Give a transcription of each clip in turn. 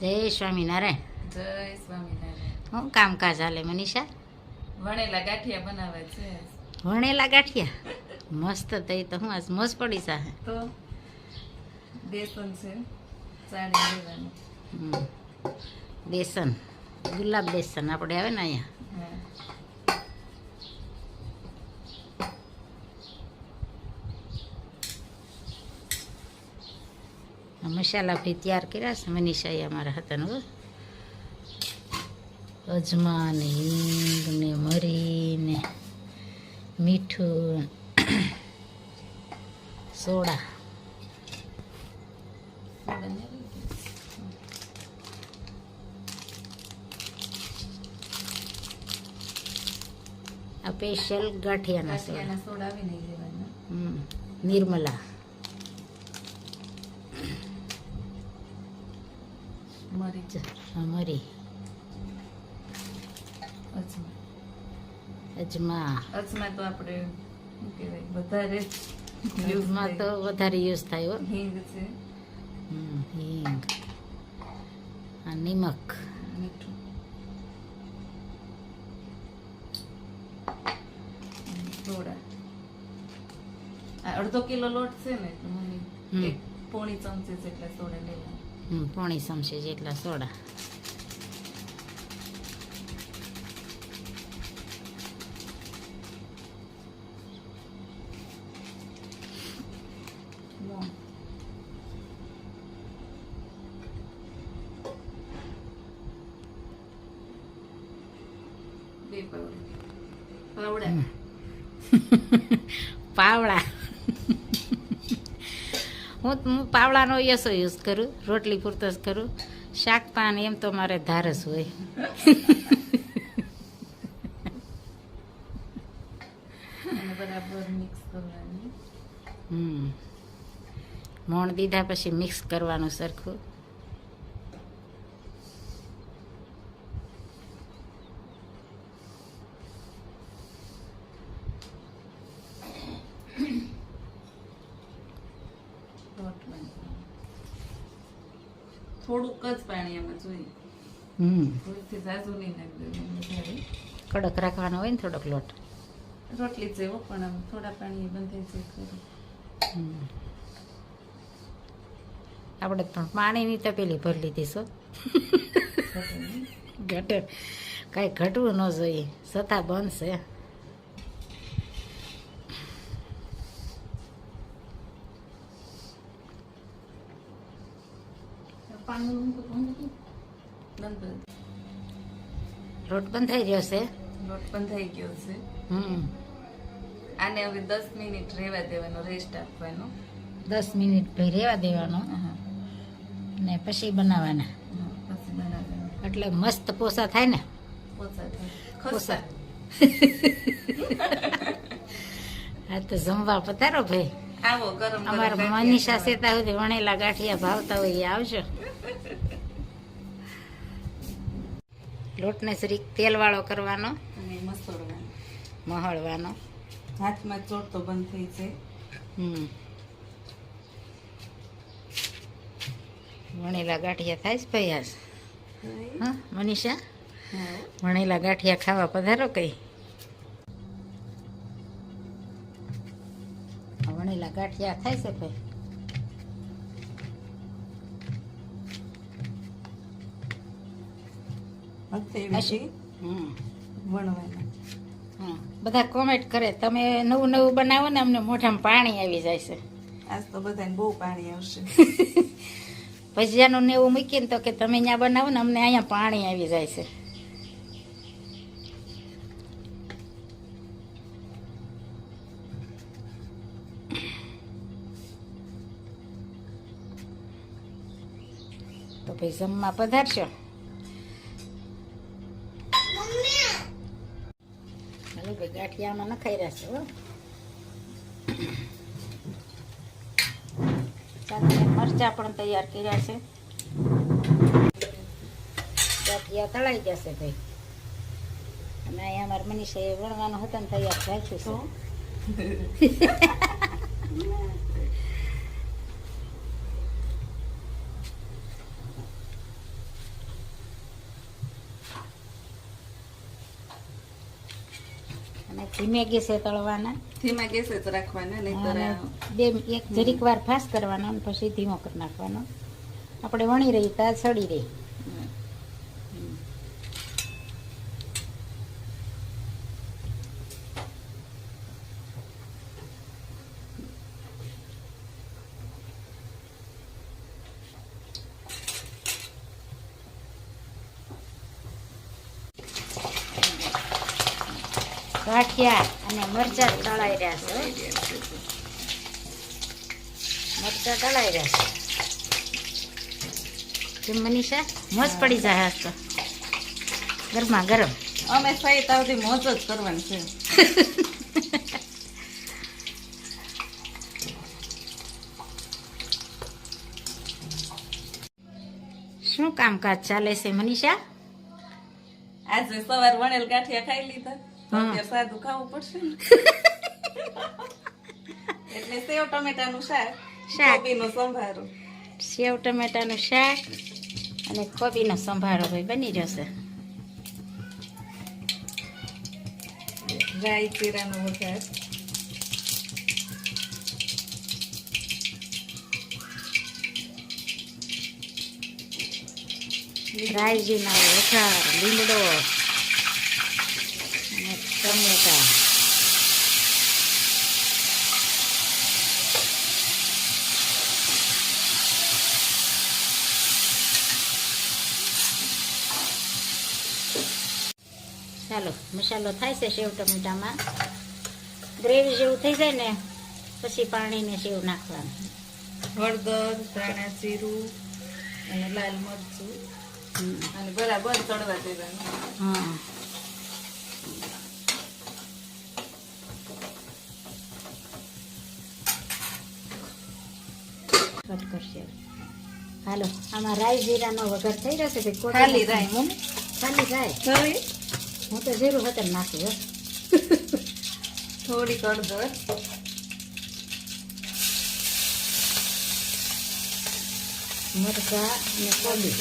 જય સ્વામિનારાયણ. જય સ્વામિનારાયણ. હું કામકાજ હાલે મનીષા? વણેલા ગાંઠિયા બનાવે છે. વણેલા ગાંઠિયા મસ્ત. થઈ તો હું આજ મોજ પડી સાહે. તો બેસન છે, ચાળી લેવાનું. બેસન, ગુલાબ બેસન આપણે આવે ને અહીંયા. હા. મસાલા ભી તૈયાર કર્યા છે મનીષાએ અમારા હતા ને. અજમા ને હિંગ ને મરી ને મીઠું, સોડા. આ સ્પેશિયલ ગાંઠિયાના સોડા. ગાંઠિયાના સોડા બી નહીં લેવાના. નિર્મલા. મરી, મરી, અજમા. અજમા. અજમા તો આપણે શું કહેવાય વધારે અજમા તો વધારે યુઝ થાય હો. હિંગ છે, હિંગ, આ નિમક, મીઠું, સોડા. આ અડધો કિલો લોટ છે ને તો મમ્મી એક પોણી ચમચી જેટલા સોડા લેવાના. પોણી ચમચી જેટલા સોડા. બે પાવડા. પાવડા. હું પાવડાનો યસો યુઝ કરું, રોટલી પૂરતો જ કરું. શાક પાન એમ તો મારે ધારસ હોય. અને બરાબર મિક્સ કરવાની. મોણ દીધા પછી મિક્સ કરવાનું સરખું. થોડુંક જ પાણી એમાં જોઈએ. થોડીથી ઝાઝું નહીં નાખી દેવું વધારે. કડક રાખવાનો હોય ને થોડોક લોટ. રોટલી જેવો પણ આમ થોડા પાણી બંધાઈ જાય ખરું. આપણે તો પાણીની તપેલી ભરી લીધી છો. ઘટે કાંઈ ઘટવું ન જોઈએ, છતાં બનશે. લોટ બંધાઈ ગયો છે. લોટ બંધાઈ ગયો છે. આને હવે 10 મિનિટ રહેવા દેવાનો, રેસ્ટ આપવાનો. 10 મિનિટ ભાઈ રહેવા દેવાનો ને પછી બનાવવાના. પછી બનાવવાનું એટલે મસ્ત પોસા થાય ને. પોસા થાય. ખોસા. હા તો જમવા પધારો ભાઈ. આવો ગરમ ગરમ અમારા મનીષા સેતા સુધી વણેલા ગાંઠિયા ભાવતા હોય એ આવજો. લોટને જરીક તેલવાળો કરવાનો અને મસળવાનો, મહળવાનો. હાથમાં ચોટતો બંધ થઈ જાય. વણેલા ગાંઠિયા થાય જ ભાઈ આજ. હા મનીષા, હા. વણેલા ગાંઠિયા ખાવા પધારો કઈ. વણેલા ગાંઠિયા થાય છે ભાઈ. વણવાના. બધા કોમેન્ટ કરે તમે નવું નવું બનાવો ને અમને મોઢામાં પાણી આવી જાય છે. આજ તો બધાને બહુ પાણી આવશે. ભજીયાનું ને એવું મૂકીને તો કે તમે અહીંયા બનાવો ને અમને અહીંયા પાણી આવી જાય છે. તો ભાઈ જમવા પધારશો. હાલો ભાઈ ગાંઠિયામાં નખાઈ રહેશે હો. સાથે મરચા પણ તૈયાર કર્યા છે. ગાંઠિયા તળાઈ જશે ભાઈ. અને અહીંયા અમારા મનીષાએ વણવાનું હતું ને તૈયાર રાખ્યું છે. ધીમે ગેસે તળવાના ધીમા ગેસે જ રાખવાના, નહીંતર અને આ એક જરીક વાર ફાસ કરવાનો અને પછી ધીમો કરી નાખવાનો. આપણે વણી રહી ત્યાં સડી રહી. ગાંઠિયા અને મરચાં તળાઈ રહ્યા છે હો. મરચાં તળાઈ રહ્યા છે. કેમ મનીષા મોજ પડી જાય આજ તો ગરમા ગરમ. અમે થઈ તાવથી મોજ જ કરવાની છે. શું કામકાજ ચાલે છે મનીષા? આજે સવાર વણેલ ગાંઠિયા ખાઈ લીધા, તો હા. અત્યારે સાદું ખાવું પડશે ને. એટલે સેવ ટમેટાનું શાક, શાક. કોબીનો સંભારો. સેવ ટમેટાનું શાક અને કોબીનો સંભારો ભાઈ બની જશે. રાઈ જીરાનો વઘાર. રાયજીનો વઘાર, લીમડો અને ટમેટા. ચાલો મસાલો થાય છે સેવ ટમેટામાં. ગ્રેવી જેવું થઈ જાય ને પછી પાણીને સેવ નાખવાનું. હળદર, ધાણા જીરું અને લાલ મરચું અને બરાબર તળવા દેવાનું. હા કટ કરશે. હાલો આમાં રાઈ જીરાનો વઘાર થઈ જશે કે કોબીનો? ખાલી રાઈ મમ્મી. ખાલી રાઈ. હવે હું તો જીરું હતર નાખી હો. થોડીક હળદર, મરચાં અને કોબી.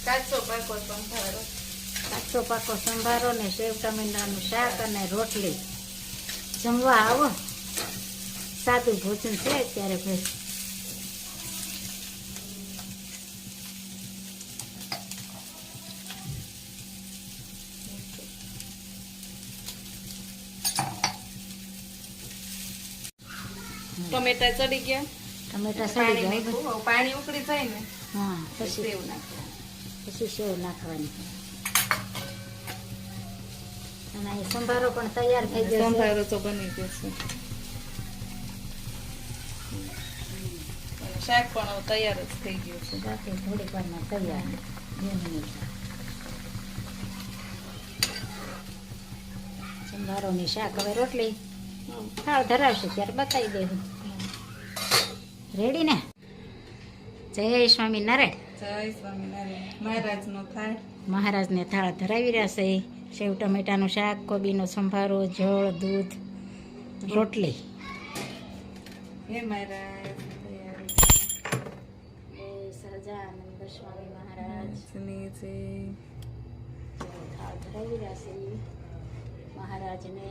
કાચો પાકો સંભારો. કાચો પાકો સંભારો ને સેવ ટમેટાનું શાક અને રોટલી. જમવા આવો. સાદું ભોજન છે અત્યારે ભાઈ. ટમેટા ચડી ગયા, ટમેટા સડી પાણી જાય. નાખ્યું. હવે પાણી ઉકળી જાય ને હા પછી પછી સેવ નાખવાનું. પછી સેવ નાખવાની. અને એ સંભારો પણ તૈયાર થઈ જશે. સંભારો તો બની જશે. અને શાક પણ હવે તૈયાર જ થઈ ગયું છે. બાકી થોડીક વારમાં તૈયાર. 2 મિનિટ. સંભારોની શાક હવે રોટલી થાળ ધરાવશે ત્યારે બતાવી દેવું. રેડી ને? જય સ્વામિનારાયણ. જય સ્વામિનારાયણ. મહારાજનો થાળ. મહારાજને થાળ ધરાવી રહ્યા છે. સેવ ટમેટાનું શાક, કોબીનો સંભારો, જળ, દૂધ, રોટલી. હે મહારાજ, તૈયાર સહજાનંદ સ્વામી મહારાજ જની જય. થાળ ધરાવી રહ્યા છે મહારાજને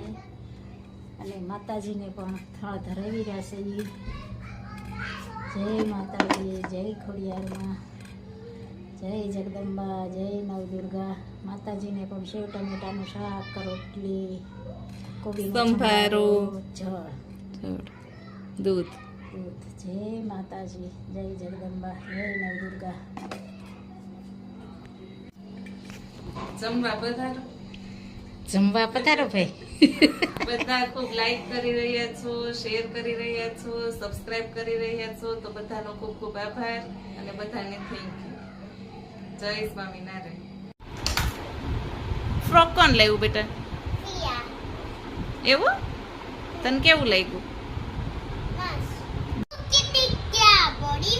અને માતાજીને પણ થાળ ધરાવી રહ્યા છે. જય માતાજી, જય ખોડિયારમાં, જય જગદંબા, જય નવદુર્ગા. માતાજીને પણ સેવ ટમેટાનું શાક, રોટલી, કોબીનો સંભારો, જળ, દૂધ. દૂધ. જય માતાજી, જય જગદંબા, જય નવદુર્ગા. જમવા પધારો. જમવા પધારો ભાઈ. બધા ખૂબ લાઈક કરી રહ્યા છો, શેર કરી રહ્યા છો, સબસ્ક્રાઇબ કરી રહ્યા છો, તો બધાનો ખૂબ ખૂબ આભાર અને બધાને થેન્ક યુ. જય સ્વામિનારાયણ. ફ્રોક કોણ લાવ્યું બેટા? એવું? તને કેવું લાગ્યું? બડી